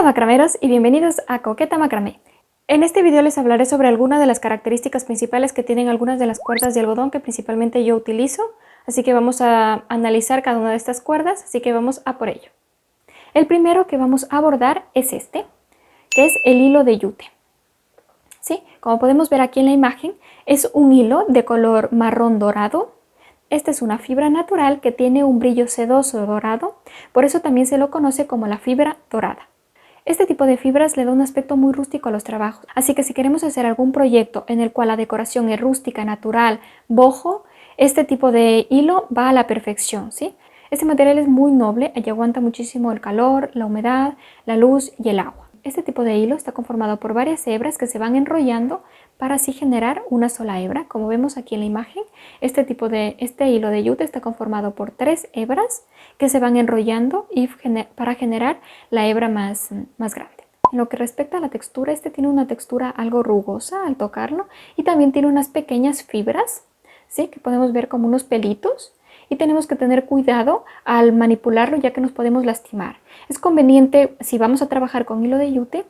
macrameros y bienvenidos a Coqueta Macramé. En este video les hablaré sobre algunas de las características principales que tienen algunas de las cuerdas de algodón que principalmente yo utilizo, así que vamos a analizar cada una de estas cuerdas, así que vamos a por ello. El primero que vamos a abordar es este, que es el hilo de yute. ¿Sí? Como podemos ver aquí en la imagen, es un hilo de color marrón dorado. Esta es una fibra natural que tiene un brillo sedoso dorado, por eso también se lo conoce como la fibra dorada. Este tipo de fibras le da un aspecto muy rústico a los trabajos, así que si queremos hacer algún proyecto en el cual la decoración es rústica, natural, boho, este tipo de hilo va a la perfección, ¿sí? Este material es muy noble y aguanta muchísimo el calor, la humedad, la luz y el agua. Este tipo de hilo está conformado por varias hebras que se van enrollando para así generar una sola hebra. Como vemos aquí en la imagen, este hilo de yute está conformado por 3 hebras que se van enrollando para generar la hebra más grande. En lo que respecta a la textura, este tiene una textura algo rugosa al tocarlo y también tiene unas pequeñas fibras, ¿sí? Que podemos ver como unos pelitos. Y tenemos que tener cuidado al manipularlo ya que nos podemos lastimar. Es conveniente, si vamos a trabajar con hilo de yute,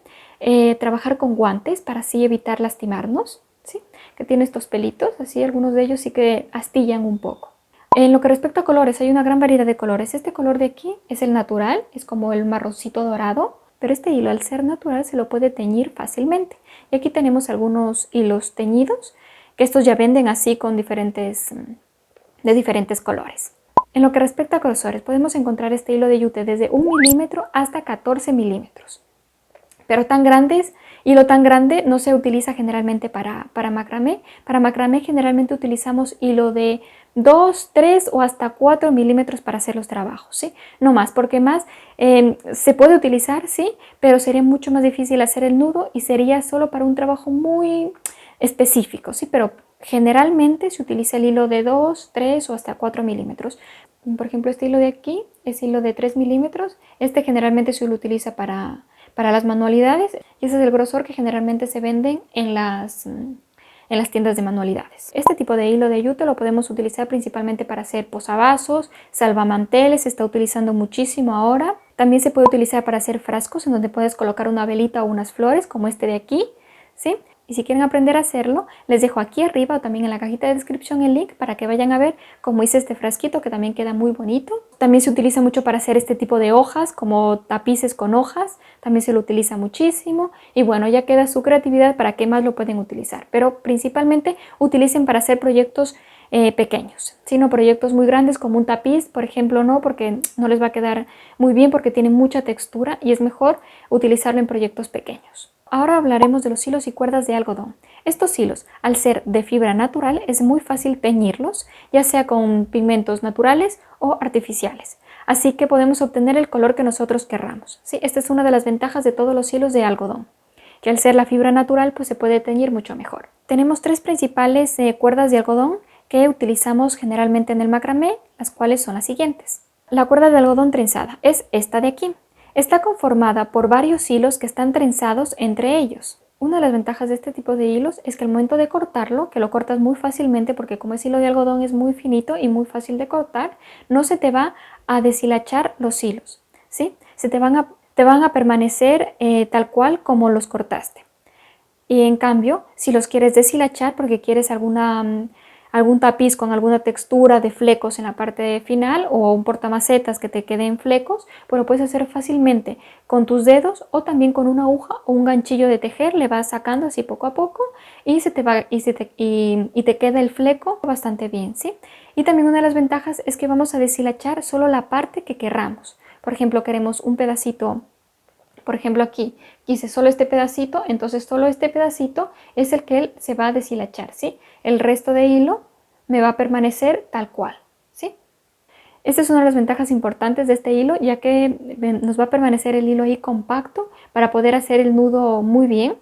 trabajar con guantes para así evitar lastimarnos, ¿sí? Que tiene estos pelitos, así algunos de ellos sí que astillan un poco. En lo que respecta a colores, hay una gran variedad de colores. Este color de aquí es el natural, es como el marroncito dorado, pero este hilo al ser natural se lo puede teñir fácilmente. Y aquí tenemos algunos hilos teñidos, que estos ya venden así con de diferentes colores. En lo que respecta a grosores, podemos encontrar este hilo de yute desde 1 milímetro hasta 14 milímetros. Pero hilo tan grande no se utiliza generalmente para macramé. Para macramé generalmente utilizamos hilo de 2, 3 o hasta 4 milímetros para hacer los trabajos, ¿sí? No más, porque más se puede utilizar, sí, pero sería mucho más difícil hacer el nudo y sería solo para un trabajo muy específico, ¿sí? Pero generalmente se utiliza el hilo de 2, 3 o hasta 4 milímetros. Por ejemplo, este hilo de aquí es hilo de 3 milímetros. Este generalmente se lo utiliza para las manualidades y ese es el grosor que generalmente se venden en las tiendas de manualidades. Este tipo de hilo de yute lo podemos utilizar principalmente para hacer posavasos, salvamanteles, se está utilizando muchísimo ahora. También se puede utilizar para hacer frascos en donde puedes colocar una velita o unas flores como este de aquí, ¿sí? Y si quieren aprender a hacerlo, les dejo aquí arriba o también en la cajita de descripción el link para que vayan a ver cómo hice este frasquito que también queda muy bonito. También se utiliza mucho para hacer este tipo de hojas, como tapices con hojas, también se lo utiliza muchísimo. Y bueno, ya queda su creatividad para qué más lo pueden utilizar. Pero principalmente utilicen para hacer proyectos pequeños, sino proyectos muy grandes como un tapiz, por ejemplo, no, porque no les va a quedar muy bien porque tiene mucha textura y es mejor utilizarlo en proyectos pequeños. Ahora hablaremos de los hilos y cuerdas de algodón. Estos hilos, al ser de fibra natural, es muy fácil teñirlos, ya sea con pigmentos naturales o artificiales. Así que podemos obtener el color que nosotros querramos. Sí, esta es una de las ventajas de todos los hilos de algodón, que al ser la fibra natural, pues se puede teñir mucho mejor. Tenemos 3 principales cuerdas de algodón que utilizamos generalmente en el macramé, las cuales son las siguientes. La cuerda de algodón trenzada es esta de aquí. Está conformada por varios hilos que están trenzados entre ellos. Una de las ventajas de este tipo de hilos es que al momento de cortarlo, que lo cortas muy fácilmente porque como es hilo de algodón es muy finito y muy fácil de cortar, no se te va a deshilachar los hilos, ¿sí? Te van a permanecer tal cual como los cortaste. Y en cambio, si los quieres deshilachar porque quieres algún tapiz con alguna textura de flecos en la parte final o un portamacetas que te quede en flecos, pues lo puedes hacer fácilmente con tus dedos o también con una aguja o un ganchillo de tejer, le vas sacando así poco a poco y te queda el fleco bastante bien, ¿sí? Y también una de las ventajas es que vamos a deshilachar solo la parte que querramos. Por ejemplo, queremos un pedacito. Por ejemplo, aquí quise solo este pedacito, entonces solo este pedacito es el que se va a deshilachar, ¿sí? El resto de hilo me va a permanecer tal cual, ¿sí? Esta es una de las ventajas importantes de este hilo, ya que nos va a permanecer el hilo ahí compacto para poder hacer el nudo muy bien.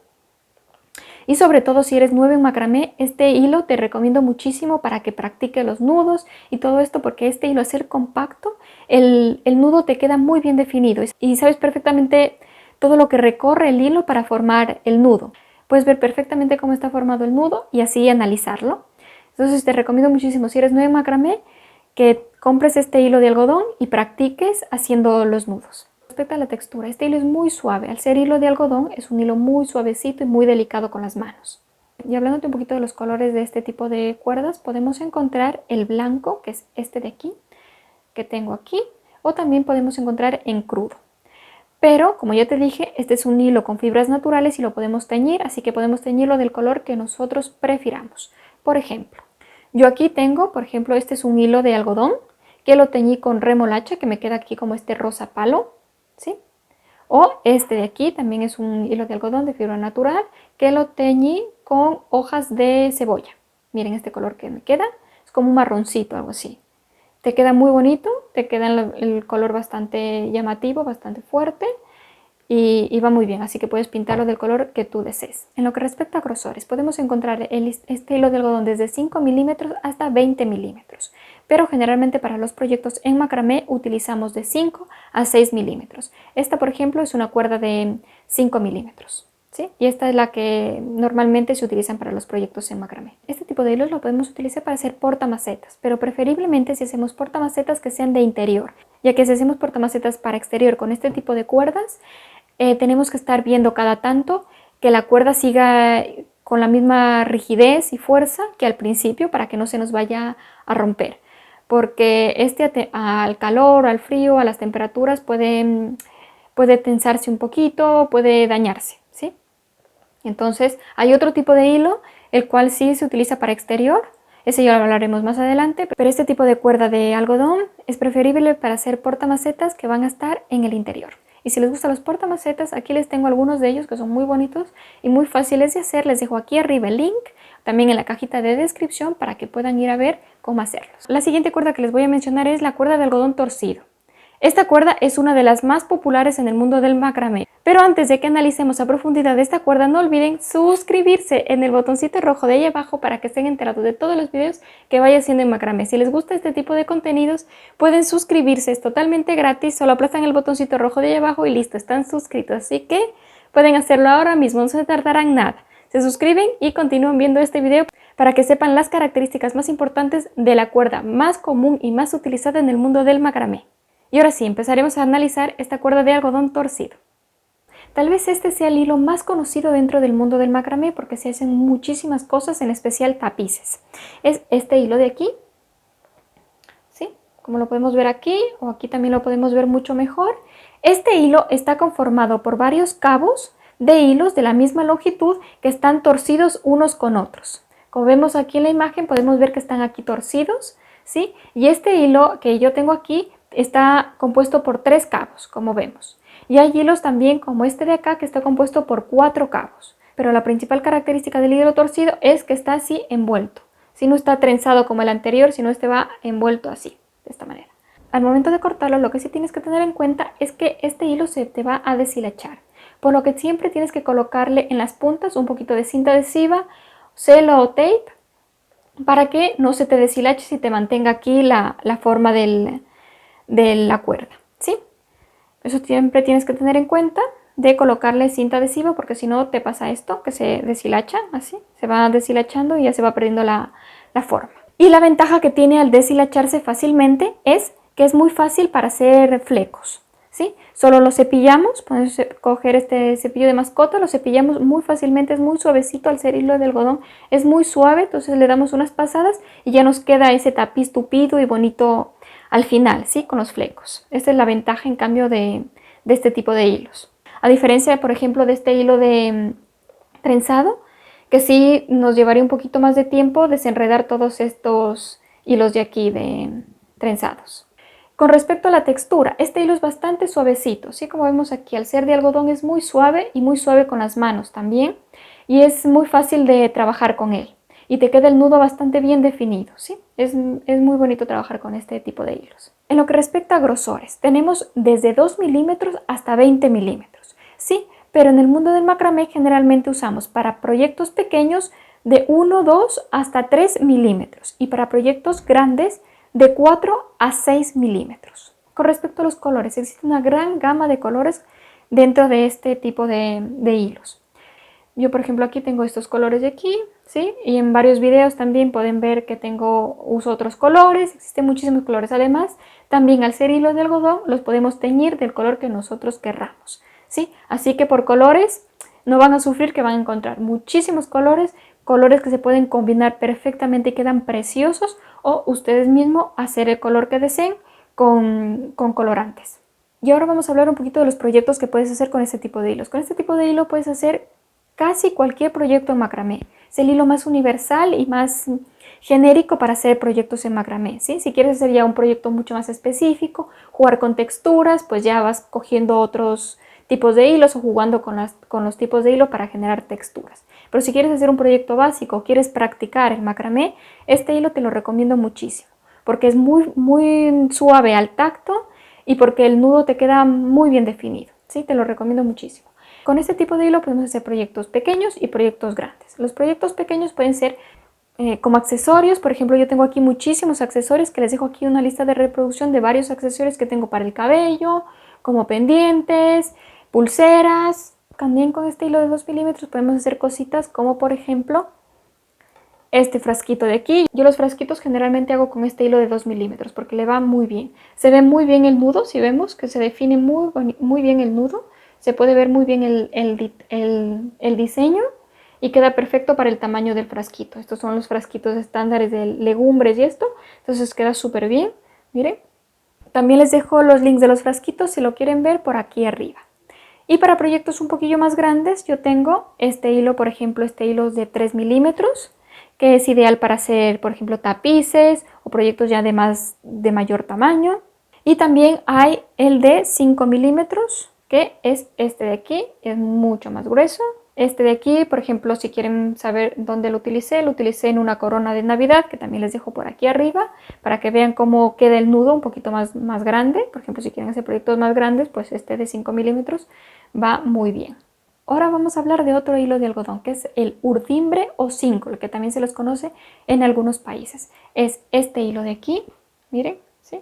Y sobre todo si eres nuevo en macramé, este hilo te recomiendo muchísimo para que practiques los nudos y todo esto, porque este hilo al ser compacto, el nudo te queda muy bien definido y sabes perfectamente todo lo que recorre el hilo para formar el nudo. Puedes ver perfectamente cómo está formado el nudo y así analizarlo. Entonces te recomiendo muchísimo, si eres nuevo en macramé, que compres este hilo de algodón y practiques haciendo los nudos. respecto a la textura, este hilo es muy suave. Al ser hilo de algodón, es un hilo muy suavecito y muy delicado con las manos. Y hablándote un poquito de los colores de este tipo de cuerdas, podemos encontrar el blanco, que es este de aquí, que tengo aquí, o también podemos encontrar en crudo. Pero, como ya te dije, este es un hilo con fibras naturales y lo podemos teñir, así que podemos teñirlo del color que nosotros prefiramos. Por ejemplo, yo aquí tengo, este es un hilo de algodón que lo teñí con remolacha, que me queda aquí como este rosa palo, ¿sí? O este de aquí también es un hilo de algodón de fibra natural que lo teñí con hojas de cebolla. Miren este color que me queda, es como un marroncito, algo así. Te queda muy bonito, te queda el color bastante llamativo, bastante fuerte y va muy bien, así que puedes pintarlo del color que tú desees. En lo que respecta a grosores, podemos encontrar este hilo de algodón desde 5 milímetros hasta 20 milímetros, pero generalmente para los proyectos en macramé utilizamos de 5 a 6 milímetros. Esta, por ejemplo, es una cuerda de 5 milímetros. ¿Sí? Y esta es la que normalmente se utilizan para los proyectos en macramé. Este tipo de hilos lo podemos utilizar para hacer portamacetas, pero preferiblemente si hacemos portamacetas que sean de interior, ya que si hacemos portamacetas para exterior con este tipo de cuerdas, tenemos que estar viendo cada tanto que la cuerda siga con la misma rigidez y fuerza que al principio para que no se nos vaya a romper, porque al calor, al frío, a las temperaturas puede tensarse un poquito, puede dañarse, ¿sí? Entonces hay otro tipo de hilo, el cual sí se utiliza para exterior, ese ya lo hablaremos más adelante, pero este tipo de cuerda de algodón es preferible para hacer portamacetas que van a estar en el interior. Y si les gustan los portamacetas, aquí les tengo algunos de ellos que son muy bonitos y muy fáciles de hacer. Les dejo aquí arriba el link, también en la cajita de descripción para que puedan ir a ver cómo hacerlos. La siguiente cuerda que les voy a mencionar es la cuerda de algodón torcido. Esta cuerda es una de las más populares en el mundo del macramé. Pero antes de que analicemos a profundidad esta cuerda, no olviden suscribirse en el botoncito rojo de ahí abajo para que estén enterados de todos los videos que vaya haciendo en macramé. Si les gusta este tipo de contenidos, pueden suscribirse, es totalmente gratis, solo aplastan el botoncito rojo de ahí abajo y listo, están suscritos. Así que pueden hacerlo ahora mismo, no se tardarán nada. Se suscriben y continúan viendo este video para que sepan las características más importantes de la cuerda más común y más utilizada en el mundo del macramé. Y ahora sí, empezaremos a analizar esta cuerda de algodón torcido. Tal vez este sea el hilo más conocido dentro del mundo del macramé porque se hacen muchísimas cosas, en especial tapices. Es este hilo de aquí, ¿sí? Como lo podemos ver aquí, o aquí también lo podemos ver mucho mejor. Este hilo está conformado por varios cabos de hilos de la misma longitud que están torcidos unos con otros. Como vemos aquí en la imagen, podemos ver que están aquí torcidos, ¿sí? Y este hilo que yo tengo aquí está compuesto por 3 cabos, como vemos. Y hay hilos también como este de acá que está compuesto por 4 cabos. Pero la principal característica del hilo torcido es que está así envuelto. Si no está trenzado como el anterior, sino este va envuelto así, de esta manera. Al momento de cortarlo, lo que sí tienes que tener en cuenta es que este hilo se te va a deshilachar. Por lo que siempre tienes que colocarle en las puntas un poquito de cinta adhesiva, celo o tape, para que no se te deshilache y te mantenga aquí la forma de la cuerda, ¿sí? Eso siempre tienes que tener en cuenta de colocarle cinta adhesiva porque si no te pasa esto, que se deshilacha así, se va deshilachando y ya se va perdiendo la forma. Y la ventaja que tiene al deshilacharse fácilmente es que es muy fácil para hacer flecos, ¿sí? Solo lo cepillamos, podemos coger este cepillo de mascota, lo cepillamos muy fácilmente, es muy suavecito al ser hilo de algodón, es muy suave, entonces le damos unas pasadas y ya nos queda ese tapiz tupido y bonito al final, ¿sí? Con los flecos. Esta es la ventaja en cambio de este tipo de hilos. A diferencia, por ejemplo, de este hilo de trenzado, que sí nos llevaría un poquito más de tiempo desenredar todos estos hilos de aquí de trenzados. Con respecto a la textura, este hilo es bastante suavecito, ¿sí? Como vemos aquí, al ser de algodón es muy suave y muy suave con las manos también, y es muy fácil de trabajar con él. Y te queda el nudo bastante bien definido, ¿sí? Es muy bonito trabajar con este tipo de hilos. En lo que respecta a grosores, tenemos desde 2 milímetros hasta 20 milímetros, ¿sí? Pero en el mundo del macramé generalmente usamos para proyectos pequeños de 1, 2 hasta 3 milímetros y para proyectos grandes de 4 a 6 milímetros. Con respecto a los colores, existe una gran gama de colores dentro de este tipo de hilos. Yo, por ejemplo, aquí tengo estos colores de aquí, ¿sí? Y en varios videos también pueden ver que uso otros colores, existen muchísimos colores. Además, también al ser hilos de algodón los podemos teñir del color que nosotros querramos, ¿sí? Así que por colores no van a sufrir, que van a encontrar muchísimos colores, colores que se pueden combinar perfectamente y quedan preciosos, o ustedes mismos hacer el color que deseen con colorantes. Y ahora vamos a hablar un poquito de los proyectos que puedes hacer con este tipo de hilos. Con este tipo de hilo puedes hacer casi cualquier proyecto en macramé. Es el hilo más universal y más genérico para hacer proyectos en macramé, ¿sí? Si quieres hacer ya un proyecto mucho más específico, jugar con texturas, pues ya vas cogiendo otros tipos de hilos o jugando con los tipos de hilo para generar texturas. Pero si quieres hacer un proyecto básico, quieres practicar el macramé, este hilo te lo recomiendo muchísimo, porque es muy suave al tacto y porque el nudo te queda muy bien definido, ¿sí? Te lo recomiendo muchísimo. Con este tipo de hilo podemos hacer proyectos pequeños y proyectos grandes. Los proyectos pequeños pueden ser como accesorios. Por ejemplo, yo tengo aquí muchísimos accesorios, que les dejo aquí una lista de reproducción de varios accesorios que tengo para el cabello, como pendientes, pulseras. También con este hilo de 2 milímetros podemos hacer cositas como, por ejemplo, este frasquito de aquí. Yo los frasquitos generalmente hago con este hilo de 2 milímetros porque le va muy bien. Se ve muy bien el nudo, si vemos que se define muy bien el nudo. Se puede ver muy bien el diseño y queda perfecto para el tamaño del frasquito. Estos son los frasquitos estándares de legumbres y esto. Entonces queda súper bien, miren. También les dejo los links de los frasquitos si lo quieren ver por aquí arriba. Y para proyectos un poquillo más grandes yo tengo este hilo, por ejemplo, este hilo de 3 milímetros, que es ideal para hacer, por ejemplo, tapices o proyectos ya de mayor tamaño. Y también hay el de 5 milímetros, que es este de aquí, es mucho más grueso. Este de aquí, por ejemplo, si quieren saber dónde lo utilicé en una corona de Navidad, que también les dejo por aquí arriba, para que vean cómo queda el nudo un poquito más grande. Por ejemplo, si quieren hacer proyectos más grandes, pues este de 5 milímetros va muy bien. Ahora vamos a hablar de otro hilo de algodón, que es el urdimbre o cínculo, que también se los conoce en algunos países. Es este hilo de aquí, miren, ¿sí?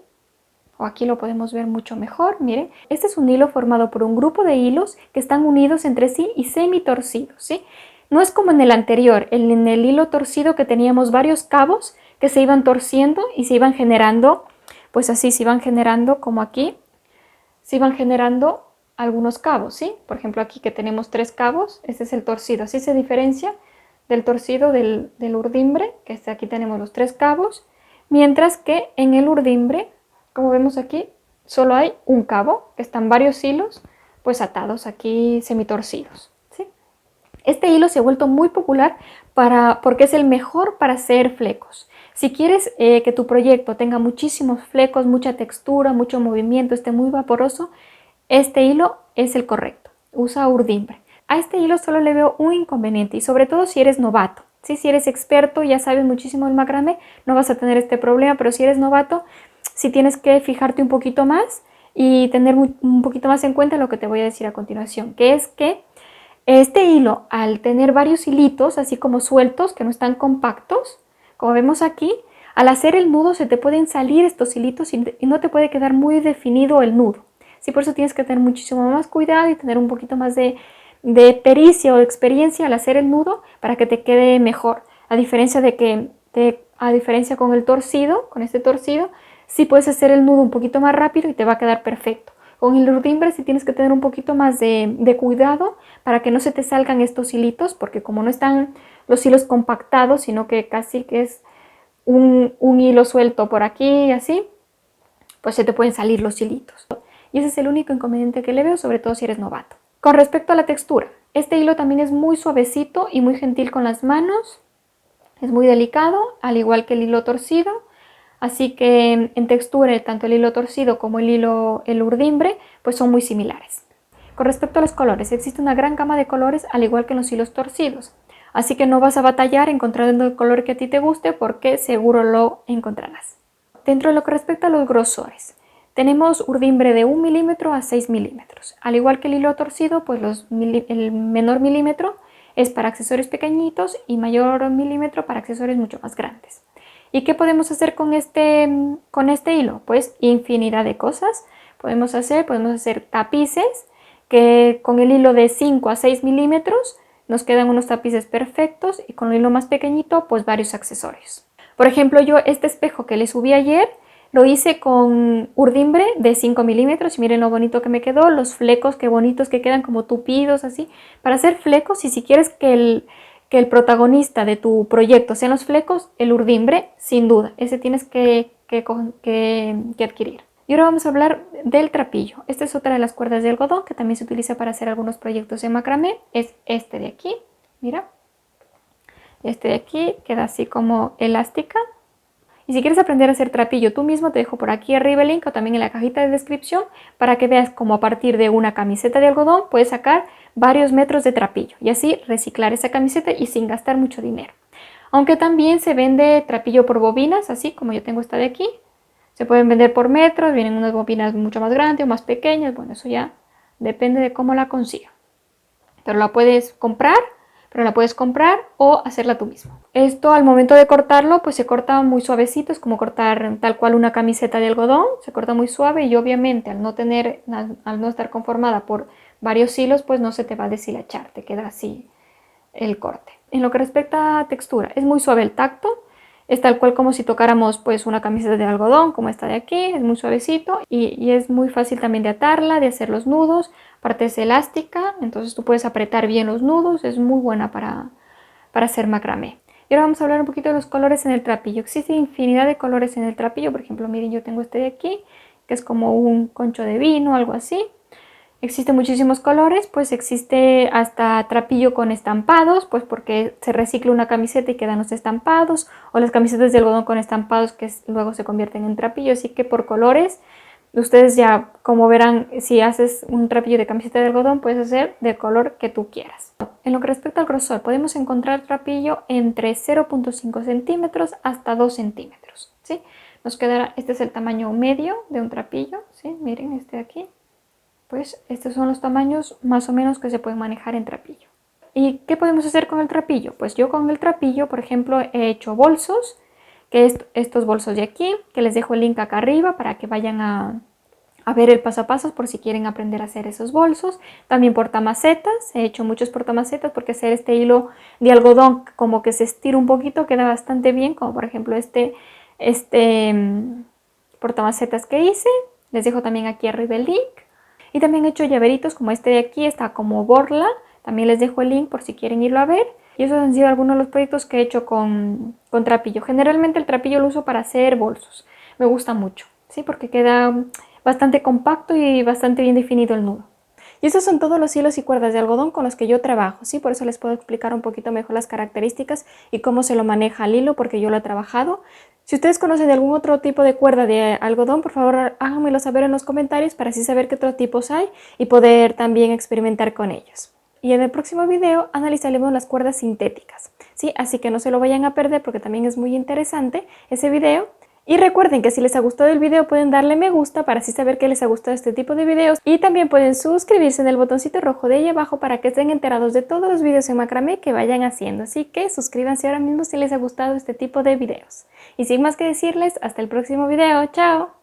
O aquí lo podemos ver mucho mejor, miren. Este es un hilo formado por un grupo de hilos que están unidos entre sí y semi-torcidos, ¿sí? No es como en el anterior, en el hilo torcido, que teníamos varios cabos que se iban torciendo y se iban generando, pues así, se iban generando como aquí, se iban generando algunos cabos, ¿sí? Por ejemplo, aquí que tenemos 3 cabos, este es el torcido. Así se diferencia del torcido del urdimbre, que aquí tenemos los 3 cabos, mientras que en el urdimbre, como vemos aquí, solo hay un cabo, que están varios hilos pues atados aquí semitorcidos, ¿sí? Este hilo se ha vuelto muy popular porque es el mejor para hacer flecos. Si quieres que tu proyecto tenga muchísimos flecos, mucha textura, mucho movimiento, esté muy vaporoso, este hilo es el correcto. Usa urdimbre. A este hilo solo le veo un inconveniente, y sobre todo si eres novato. ¿Sí? Si eres experto, ya sabes muchísimo del macramé, no vas a tener este problema, pero si eres novato, sí tienes que fijarte un poquito más y tener un poquito más en cuenta lo que te voy a decir a continuación, que es que este hilo, al tener varios hilitos así como sueltos, que no están compactos, como vemos aquí, al hacer el nudo se te pueden salir estos hilitos y no te puede quedar muy definido el nudo. Sí, por eso tienes que tener muchísimo más cuidado y tener un poquito más de pericia o de experiencia al hacer el nudo para que te quede mejor. A diferencia con el torcido, con este torcido, sí puedes hacer el nudo un poquito más rápido y te va a quedar perfecto. Con el urdimbre sí tienes que tener un poquito más de cuidado para que no se te salgan estos hilitos, porque como no están los hilos compactados, sino que casi que es un hilo suelto por aquí y así, pues se te pueden salir los hilitos. Y ese es el único inconveniente que le veo, sobre todo si eres novato. Con respecto a la textura, este hilo también es muy suavecito y muy gentil con las manos. Es muy delicado, al igual que el hilo torcido. Así que en textura, tanto el hilo torcido como el urdimbre, pues son muy similares. Con respecto a los colores, existe una gran gama de colores, al igual que en los hilos torcidos. Así que no vas a batallar encontrando el color que a ti te guste, porque seguro lo encontrarás. Dentro de lo que respecta a los grosores, tenemos urdimbre de 1 milímetro a 6 milímetros. Al igual que el hilo torcido, pues el menor milímetro es para accesorios pequeñitos y mayor milímetro para accesorios mucho más grandes. ¿Y qué podemos hacer con este hilo? Pues infinidad de cosas. Podemos hacer tapices que con el hilo de 5 a 6 milímetros nos quedan unos tapices perfectos y con el hilo más pequeñito pues varios accesorios. Por ejemplo, yo este espejo que le subí ayer lo hice con urdimbre de 5 milímetros y miren lo bonito que me quedó, los flecos, qué bonitos que quedan como tupidos así. Para hacer flecos, y si quieres que el protagonista de tu proyecto sean los flecos, el urdimbre, sin duda, ese tienes que adquirir. Y ahora vamos a hablar del trapillo. Esta es otra de las cuerdas de algodón que también se utiliza para hacer algunos proyectos en macramé. Es este de aquí, mira. Este de aquí queda así como elástica. Y si quieres aprender a hacer trapillo tú mismo, te dejo por aquí arriba el link o también en la cajita de descripción para que veas cómo a partir de una camiseta de algodón puedes sacar varios metros de trapillo y así reciclar esa camiseta y sin gastar mucho dinero. Aunque también se vende trapillo por bobinas, así como yo tengo esta de aquí. Se pueden vender por metros, vienen unas bobinas mucho más grandes o más pequeñas, bueno, eso ya depende de cómo la consigas. Pero la puedes comprar o hacerla tú mismo. Esto al momento de cortarlo pues se corta muy suavecito, es como cortar tal cual una camiseta de algodón, se corta muy suave y obviamente al no estar conformada por varios hilos pues no se te va a deshilachar, te queda así el corte. En lo que respecta a textura, es muy suave el tacto, es tal cual como si tocáramos pues una camiseta de algodón como esta de aquí, es muy suavecito y es muy fácil también de atarla, de hacer los nudos, aparte es elástica, entonces tú puedes apretar bien los nudos, es muy buena para hacer macramé. Y ahora vamos a hablar un poquito de los colores en el trapillo. Existe infinidad de colores en el trapillo, por ejemplo, miren, yo tengo este de aquí, que es como un concho de vino, algo así. Existen muchísimos colores, pues existe hasta trapillo con estampados, pues porque se recicla una camiseta y quedan los estampados, o las camisetas de algodón con estampados que luego se convierten en trapillo, así que por colores, ustedes ya como verán, si haces un trapillo de camiseta de algodón, puedes hacer del color que tú quieras. En lo que respecta al grosor, podemos encontrar trapillo entre 0.5 centímetros hasta 2 centímetros, ¿sí? Nos quedará, este es el tamaño medio de un trapillo, ¿sí? Miren este de aquí. Pues estos son los tamaños más o menos que se pueden manejar en trapillo. ¿Y qué podemos hacer con el trapillo? Pues yo con el trapillo, por ejemplo, he hecho bolsos, que es estos bolsos de aquí, que les dejo el link acá arriba para que vayan a ver el paso a paso por si quieren aprender a hacer esos bolsos. También portamacetas, he hecho muchos portamacetas porque hacer este hilo de algodón como que se estira un poquito, queda bastante bien, como por ejemplo este portamacetas que hice. Les dejo también aquí arriba el link. Y también he hecho llaveritos como este de aquí, está como borla. También les dejo el link por si quieren irlo a ver. Y esos han sido algunos de los proyectos que he hecho con trapillo. Generalmente el trapillo lo uso para hacer bolsos. Me gusta mucho, ¿sí? Porque queda bastante compacto y bastante bien definido el nudo. Y esos son todos los hilos y cuerdas de algodón con los que yo trabajo, ¿sí? Por eso les puedo explicar un poquito mejor las características y cómo se lo maneja el hilo, porque yo lo he trabajado. Si ustedes conocen de algún otro tipo de cuerda de algodón, por favor háganmelo saber en los comentarios para así saber qué otros tipos hay y poder también experimentar con ellos. Y en el próximo video analizaremos las cuerdas sintéticas, ¿sí? Así que no se lo vayan a perder porque también es muy interesante ese video. Y recuerden que si les ha gustado el video pueden darle me gusta para así saber que les ha gustado este tipo de videos. Y también pueden suscribirse en el botoncito rojo de ahí abajo para que estén enterados de todos los videos en macramé que vayan haciendo. Así que suscríbanse ahora mismo si les ha gustado este tipo de videos. Y sin más que decirles, hasta el próximo video. ¡Chao!